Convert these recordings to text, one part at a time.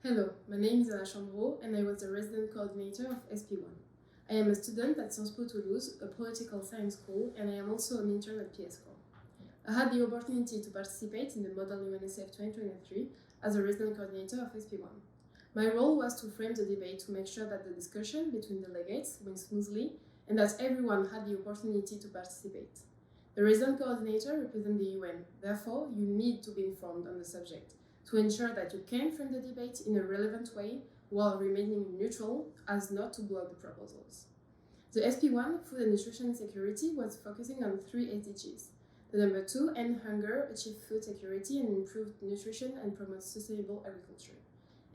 Hello, my name is Anna Chambreau and I was the resident coordinator of SP1. I am a student at Sciences Po Toulouse, a political science school, and I am also an intern at PS School. I had the opportunity to participate in the ModelUNSF 2023 as a resident coordinator of SP1. My role was to frame the debate to make sure that the discussion between delegates went smoothly and that everyone had the opportunity to participate. The resident coordinator represents the UN, therefore you need to be informed on the subject to ensure that you can frame the debate in a relevant way while remaining neutral as not to block the proposals. The SP1, Food and Nutrition Security, was focusing on 3 SDGs. The number 2, end hunger, achieve food security and improve nutrition and promote sustainable agriculture.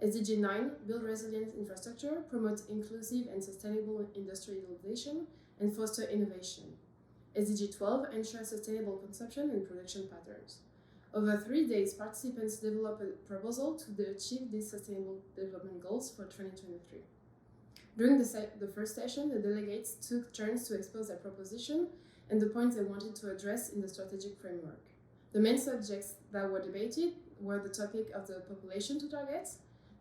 SDG 9, build resilient infrastructure, promote inclusive and sustainable industrialization, and foster innovation. SDG 12, ensure sustainable consumption and production patterns. Over 3 days, participants developed a proposal to achieve these Sustainable Development Goals for 2023. During the first session, the delegates took turns to expose their proposition and the points they wanted to address in the strategic framework. The main subjects that were debated were the topic of the population to target.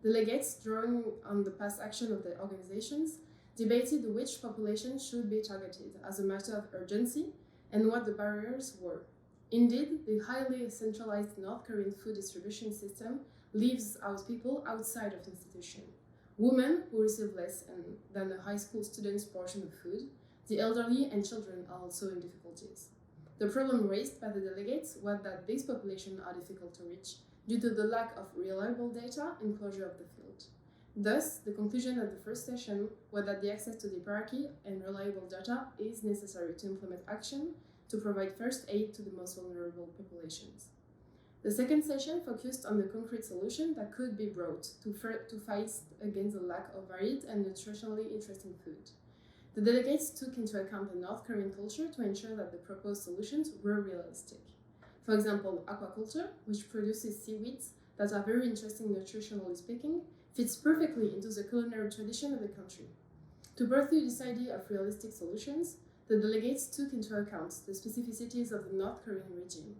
Delegates, drawing on the past action of the organizations, debated which population should be targeted as a matter of urgency and what the barriers were. Indeed, the highly centralized North Korean food distribution system leaves out people outside of the institution. Women, who receive less than a high school student's portion of food, the elderly and children are also in difficulties. The problem raised by the delegates was that these populations are difficult to reach due to the lack of reliable data and closure of the field. Thus, the conclusion of the first session was that the access to the hierarchy and reliable data is necessary to implement action to provide first aid to the most vulnerable populations. The second session focused on the concrete solution that could be brought to fight against the lack of varied and nutritionally interesting food. The delegates took into account the North Korean culture to ensure that the proposed solutions were realistic. For example, aquaculture, which produces seaweeds that are very interesting nutritionally speaking, fits perfectly into the culinary tradition of the country. To pursue this idea of realistic solutions, the delegates took into account the specificities of the North Korean regime.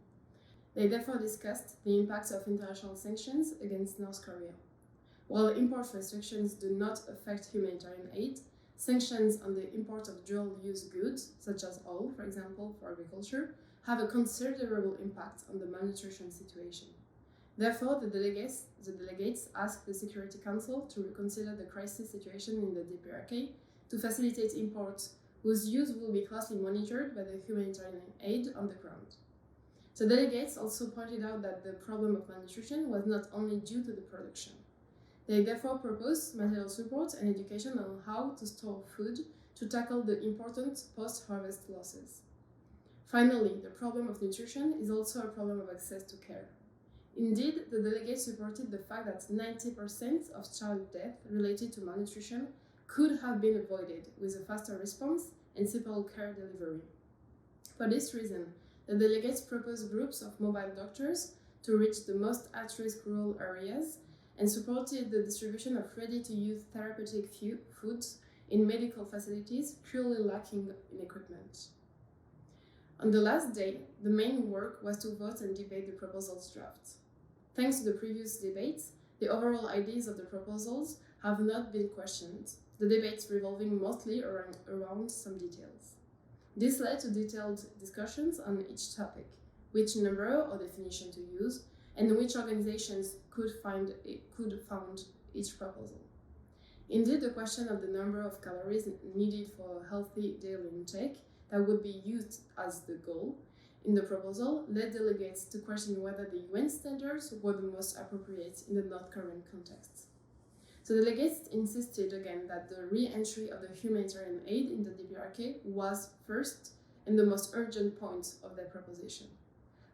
They therefore discussed the impacts of international sanctions against North Korea. While import restrictions do not affect humanitarian aid, sanctions on the import of dual-use goods, such as oil, for example, for agriculture, have a considerable impact on the malnutrition situation. Therefore, the delegates asked the Security Council to reconsider the crisis situation in the DPRK to facilitate imports whose use will be closely monitored by the humanitarian aid on the ground. The delegates also pointed out that the problem of malnutrition was not only due to the production. They therefore proposed material support and education on how to store food to tackle the important post-harvest losses. Finally, the problem of nutrition is also a problem of access to care. Indeed, the delegates supported the fact that 90% of child death related to malnutrition could have been avoided with a faster response and simple care delivery. For this reason, the delegates proposed groups of mobile doctors to reach the most at-risk rural areas and supported the distribution of ready-to-use therapeutic foods in medical facilities purely lacking in equipment. On the last day, the main work was to vote and debate the proposals draft. Thanks to the previous debates, the overall ideas of the proposals have not been questioned, the debates revolving mostly around some details. This led to detailed discussions on each topic, which number or definition to use, and which organizations could found each proposal. Indeed, the question of the number of calories needed for a healthy daily intake that would be used as the goal in the proposal led delegates to question whether the UN standards were the most appropriate in the North Korean context. So delegates insisted again that the re-entry of the humanitarian aid in the DPRK was first and the most urgent point of their proposition.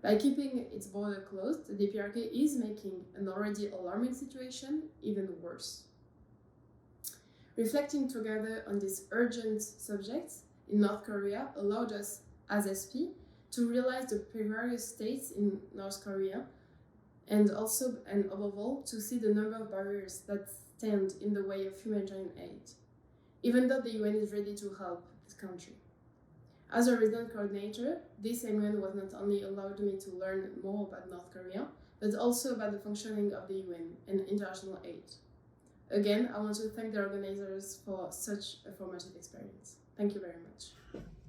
By keeping its border closed, the DPRK is making an already alarming situation even worse. Reflecting together on these urgent subjects in North Korea allowed us, as SP, to realize the precarious states in North Korea and above all, to see the number of barriers that stand in the way of humanitarian aid, even though the UN is ready to help this country. As a resident coordinator, this event was not only allowed me to learn more about North Korea, but also about the functioning of the UN and international aid. Again, I want to thank the organizers for such a formative experience. Thank you very much.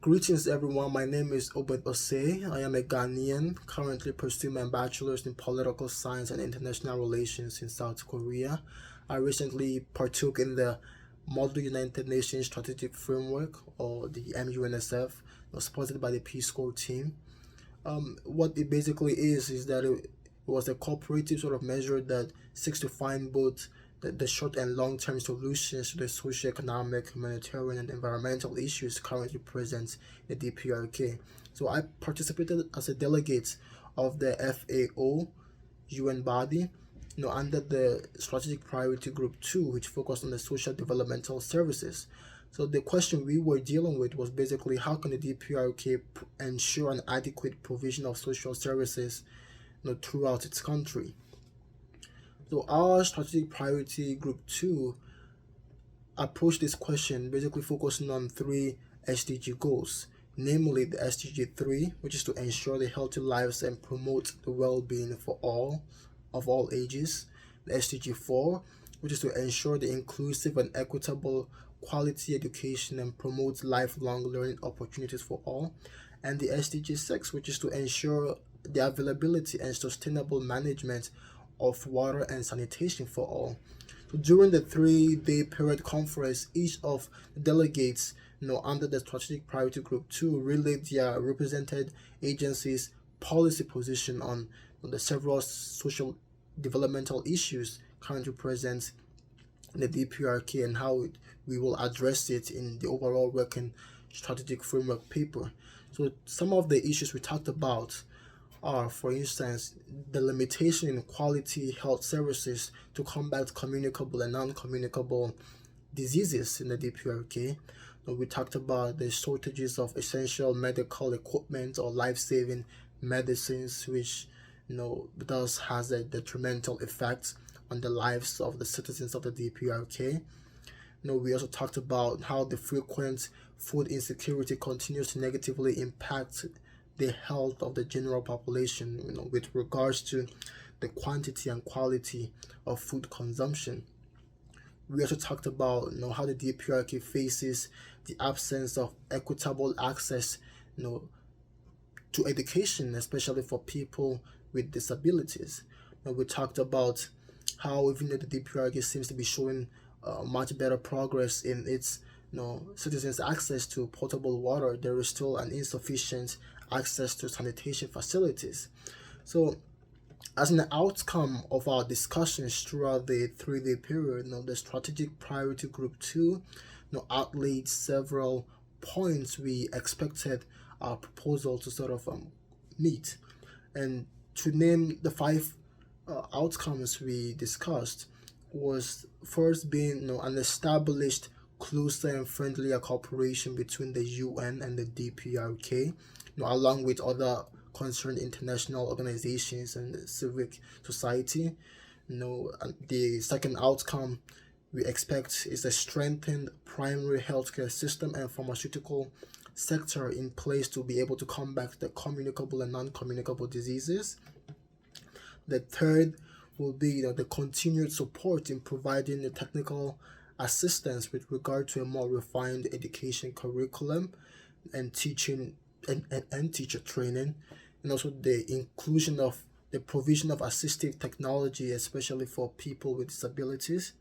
Greetings everyone, my name is Obed Osei. I am a Ghanaian, currently pursuing my bachelor's in political science and international relations in South Korea. I recently partook in the Model United Nations Strategic Framework, or the MUNSF, supported by the Peace Corps team. What it basically is that it was a cooperative sort of measure that seeks to find both the short and long-term solutions to the socio-economic, humanitarian, and environmental issues currently present in the DPRK. So I participated as a delegate of the FAO UN body, under the Strategic Priority Group 2, which focused on the social developmental services. So the question we were dealing with was basically how can the DPRK ensure an adequate provision of social services throughout its country. So our Strategic Priority Group 2 approached this question basically focusing on 3 SDG goals, namely the SDG 3, which is to ensure the healthy lives and promote the well-being for all of all ages, the SDG 4, which is to ensure the inclusive and equitable quality education and promote lifelong learning opportunities for all, and the SDG 6, which is to ensure the availability and sustainable management of water and sanitation for all. So during the 3-day period conference, each of the delegates under the Strategic Priority Group 2 relayed their represented agencies' policy position on the several social developmental issues currently present in the DPRK and how we will address it in the overall working strategic framework paper. So some of the issues we talked about are, for instance, the limitation in quality health services to combat communicable and non-communicable diseases in the DPRK. We talked about the shortages of essential medical equipment or life-saving medicines, which thus has a detrimental effect on the lives of the citizens of the DPRK. We also talked about how the frequent food insecurity continues to negatively impact the health of the general population, with regards to the quantity and quality of food consumption. We also talked about how the DPRK faces the absence of equitable access to education, especially for people with disabilities. We talked about how even though the DPRK seems to be showing much better progress in its citizens' access to potable water, there is still an insufficient access to sanitation facilities. So as an outcome of our discussions throughout the 3-day period, the Strategic Priority Group 2 outlaid several points we expected our proposal to sort of meet. And to name the 5 outcomes we discussed was first being an established closer and friendlier cooperation between the UN and the DPRK, along with other concerned international organizations and civic society. The second outcome we expect is a strengthened primary healthcare system and pharmaceutical sector in place to be able to combat the communicable and non-communicable diseases. The third will be the continued support in providing the technical assistance with regard to a more refined education curriculum and teaching and teacher training, and also the inclusion of the provision of assistive technology, especially for people with disabilities.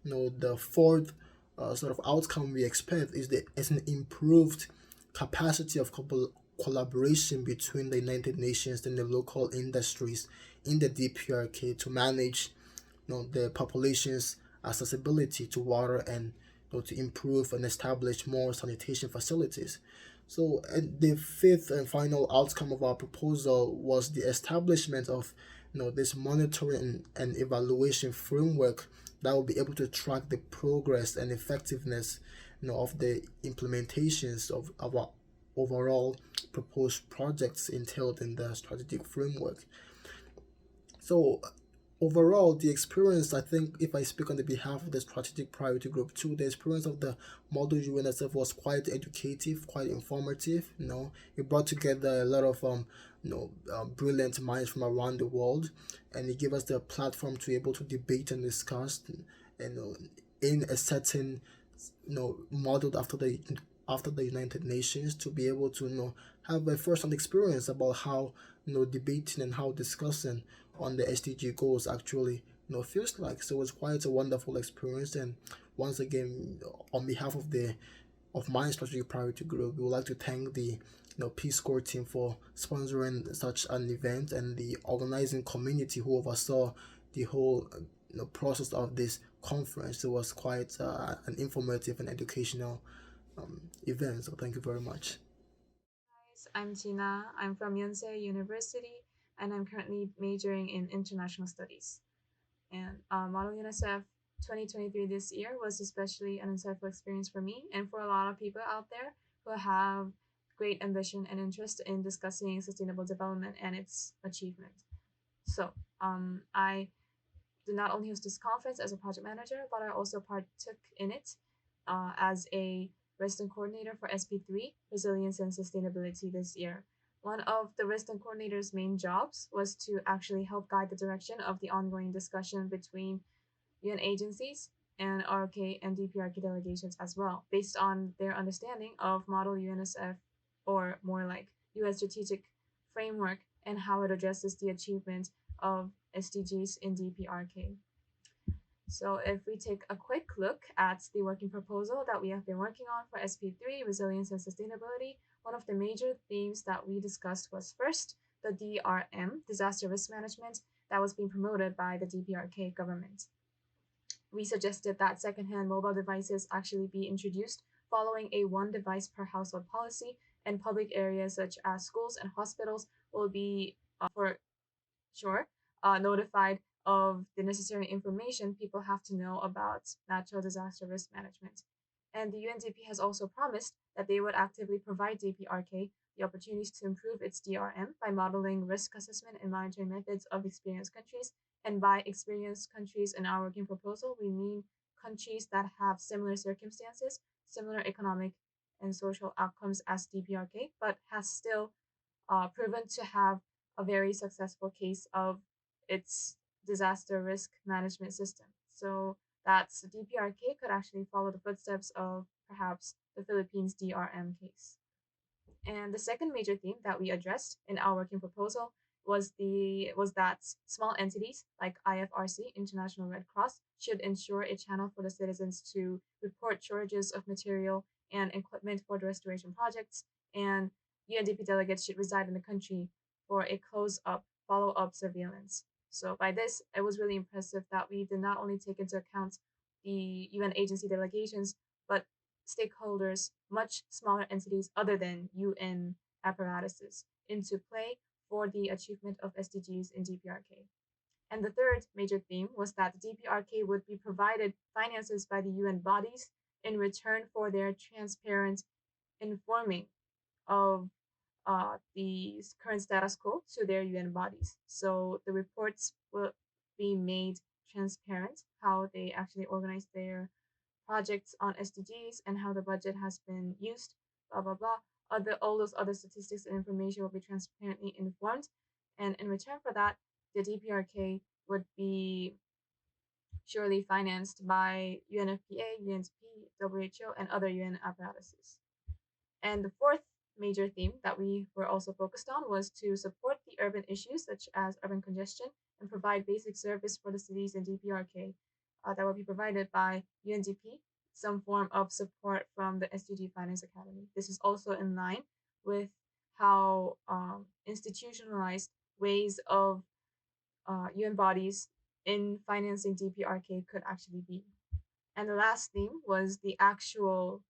The fourth sort of outcome we expect is an improved capacity of collaboration between the United Nations and the local industries in the DPRK to manage the population's accessibility to water and to improve and establish more sanitation facilities. So the fifth and final outcome of our proposal was the establishment of this monitoring and evaluation framework that will be able to track the progress and effectiveness of the implementations of our overall proposed projects entailed in the strategic framework. So overall, the experience, I think, if I speak on the behalf of the strategic priority group too, the experience of the model UNSF was quite educative, quite informative. It brought together a lot of brilliant minds from around the world, and it gave us the platform to be able to debate and discuss, and in a certain modeled after the United Nations, to be able to have a first-hand experience about how debating and how discussing on the SDG goals actually feels like. So it's quite a wonderful experience. And once again, on behalf of the of my strategic priority group, we would like to thank the Peace Corps team for sponsoring such an event, and the organizing community who oversaw the whole process of this conference. It was quite an informative and educational event. So thank you very much. Guys, I'm Tina. I'm from Yonsei University, and I'm currently majoring in international studies. And Model UNSF 2023 this year was especially an insightful experience for me and for a lot of people out there who have great ambition and interest in discussing sustainable development and its achievement. So, I did not only host this conference as a project manager, but I also partook in it as a resident coordinator for SP3, Resilience and Sustainability this year. One of the resident coordinator's main jobs was to actually help guide the direction of the ongoing discussion between UN agencies and RK and DPRK delegations as well, based on their understanding of Model UNSF, or more like UN strategic framework, and how it addresses the achievement of SDGs in DPRK. So if we take a quick look at the working proposal that we have been working on for SP3, Resilience and Sustainability, one of the major themes that we discussed was first, the DRM, Disaster Risk Management, that was being promoted by the DPRK government. We suggested that secondhand mobile devices actually be introduced following a one device per household policy, and public areas such as schools and hospitals will be, for sure, notified of the necessary information people have to know about natural disaster risk management. And the UNDP has also promised that they would actively provide DPRK the opportunities to improve its DRM by modeling risk assessment and monitoring methods of experienced countries. And by experienced countries in our working proposal, we mean countries that have similar circumstances, similar economic and social outcomes as DPRK, but has still proven to have a very successful case of its disaster risk management system. So that's DPRK could actually follow the footsteps of perhaps the Philippines DRM case. And the second major theme that we addressed in our working proposal was that small entities like IFRC, International Red Cross, should ensure a channel for the citizens to report shortages of material and equipment for the restoration projects, and UNDP delegates should reside in the country for a close-up, follow-up surveillance. So by this, it was really impressive that we did not only take into account the UN agency delegations, but stakeholders, much smaller entities other than UN apparatuses, into play for the achievement of SDGs in DPRK. And the third major theme was that the DPRK would be provided finances by the UN bodies in return for their transparent informing of the current status quo to their UN bodies. So the reports will be made transparent, how they actually organize their projects on SDGs and how the budget has been used, blah, blah, blah. All those other statistics and information will be transparently informed. And in return for that, the DPRK would be surely financed by UNFPA, UNSP, WHO, and other UN apparatuses. And the fourth major theme that we were also focused on was to support the urban issues such as urban congestion and provide basic service for the cities in DPRK that will be provided by UNDP, some form of support from the SDG Finance Academy. This is also in line with how institutionalized ways of UN bodies in financing DPRK could actually be. And the last theme was the actual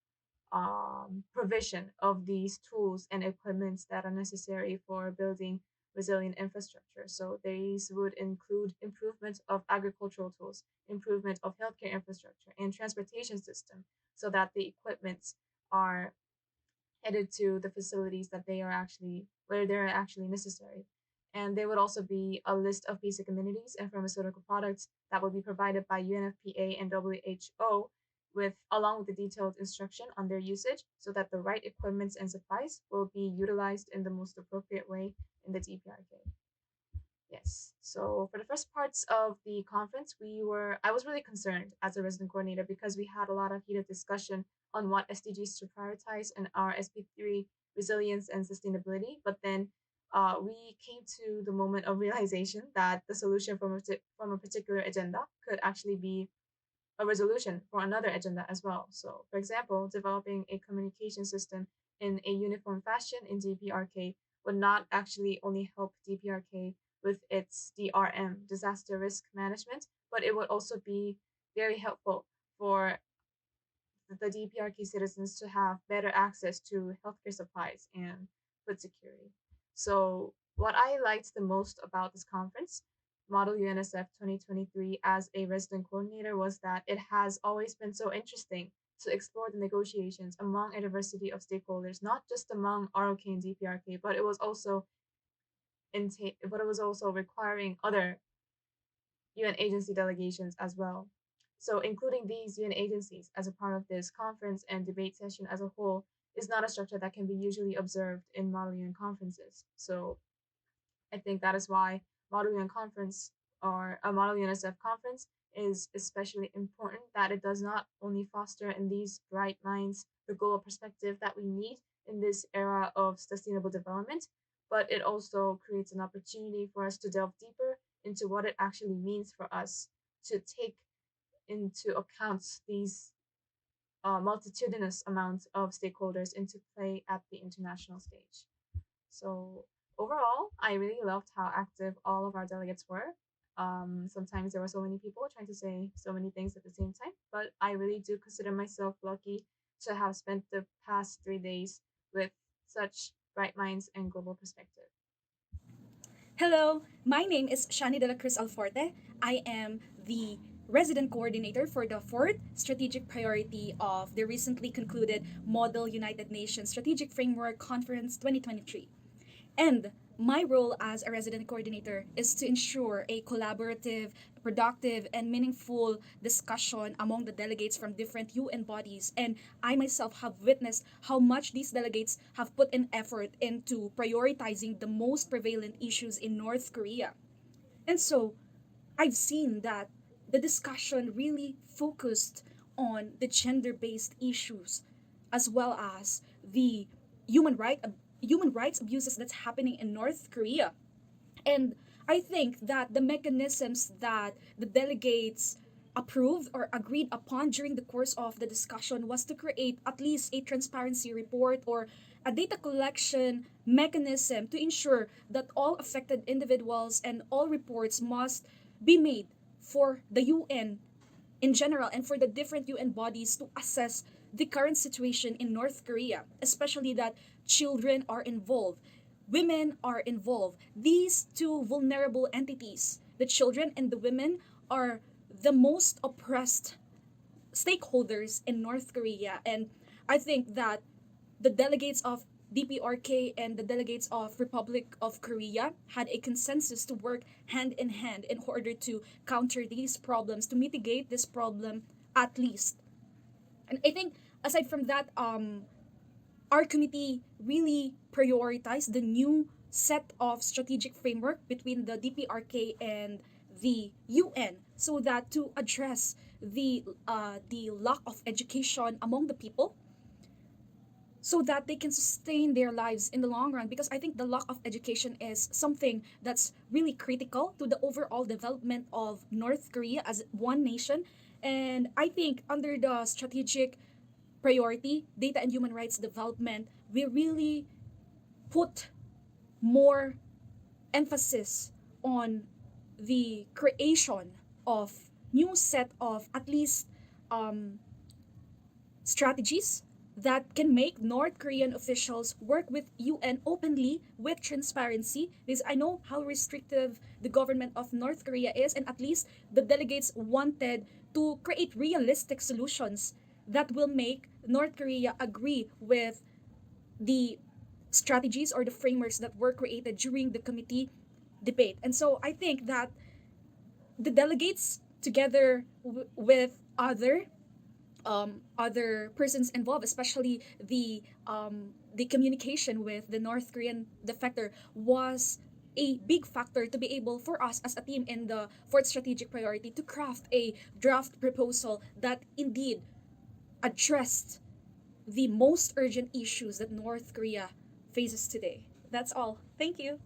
provision of these tools and equipments that are necessary for building resilient infrastructure. So these would include improvement of agricultural tools, improvement of healthcare infrastructure, and transportation system, so that the equipments are headed to the facilities that they are actually where they're actually necessary. And there would also be a list of basic amenities and pharmaceutical products that will be provided by UNFPA and WHO with along with the detailed instruction on their usage so that the right equipments and supplies will be utilized in the most appropriate way in the DPRK. Yes. So for the first parts of the conference, I was really concerned as a resident coordinator because we had a lot of heated discussion on what SDGs to prioritize in our SP3 resilience and sustainability. But then we came to the moment of realization that the solution from a particular agenda could actually be a resolution for another agenda as well. So, for example, developing a communication system in a uniform fashion in DPRK would not actually only help DPRK with its DRM, disaster risk management, but it would also be very helpful for the DPRK citizens to have better access to healthcare supplies and food security. So, what I liked the most about this conference, Model UNSF 2023, as a resident coordinator, was that it has always been so interesting to explore the negotiations among a diversity of stakeholders, not just among ROK and DPRK, but it was also requiring other UN agency delegations as well. So, including these UN agencies as a part of this conference and debate session as a whole is not a structure that can be usually observed in Model UN conferences. So, I think that is why Model UN conference or a Model UNSF conference is especially important that it does not only foster in these bright minds the global perspective that we need in this era of sustainable development, but it also creates an opportunity for us to delve deeper into what it actually means for us to take into account these multitudinous amounts of stakeholders into play at the international stage. So overall, I really loved how active all of our delegates were. Sometimes there were so many people trying to say so many things at the same time, but I really do consider myself lucky to have spent the past 3 days with such bright minds and global perspective. Hello, my name is Shani de la Cruz Alforte. I am the resident coordinator for the fourth strategic priority of the recently concluded Model United Nations Strategic Framework Conference 2023. And my role as a resident coordinator is to ensure a collaborative, productive, and meaningful discussion among the delegates from different UN bodies. And I myself have witnessed how much these delegates have put in effort into prioritizing the most prevalent issues in North Korea. And so I've seen that the discussion really focused on the gender-based issues as well as the human right human rights abuses that's happening in North Korea. And I think that the mechanisms that the delegates approved or agreed upon during the course of the discussion was to create at least a transparency report or a data collection mechanism to ensure that all affected individuals and all reports must be made for the UN in general and for the different UN bodies to assess the current situation in North Korea, especially that children are involved, women are involved. These two vulnerable entities, the children and the women, are the most oppressed stakeholders in North Korea. And I think that the delegates of DPRK and the delegates of Republic of Korea had a consensus to work hand in hand in order to counter these problems, to mitigate this problem at least. And I think aside from that, our committee really prioritized the new set of strategic framework between the DPRK and the UN so that to address the lack of education among the people so that they can sustain their lives in the long run, because I think the lack of education is something that's really critical to the overall development of North Korea as one nation. And I think under the strategic priority data and human rights development, we really put more emphasis on the creation of new set of at least um, strategies that can make North Korean officials work with UN openly with transparency. Because I know how restrictive the government of North Korea is, and at least the delegates wanted to create realistic solutions that will make North Korea agree with the strategies or the frameworks that were created during the committee debate. And so I think that the delegates, together with other persons involved, especially the communication with the North Korean defector, was a big factor to be able for us as a team in the fourth strategic priority to craft a draft proposal that indeed addressed the most urgent issues that North Korea faces today. That's all. Thank you.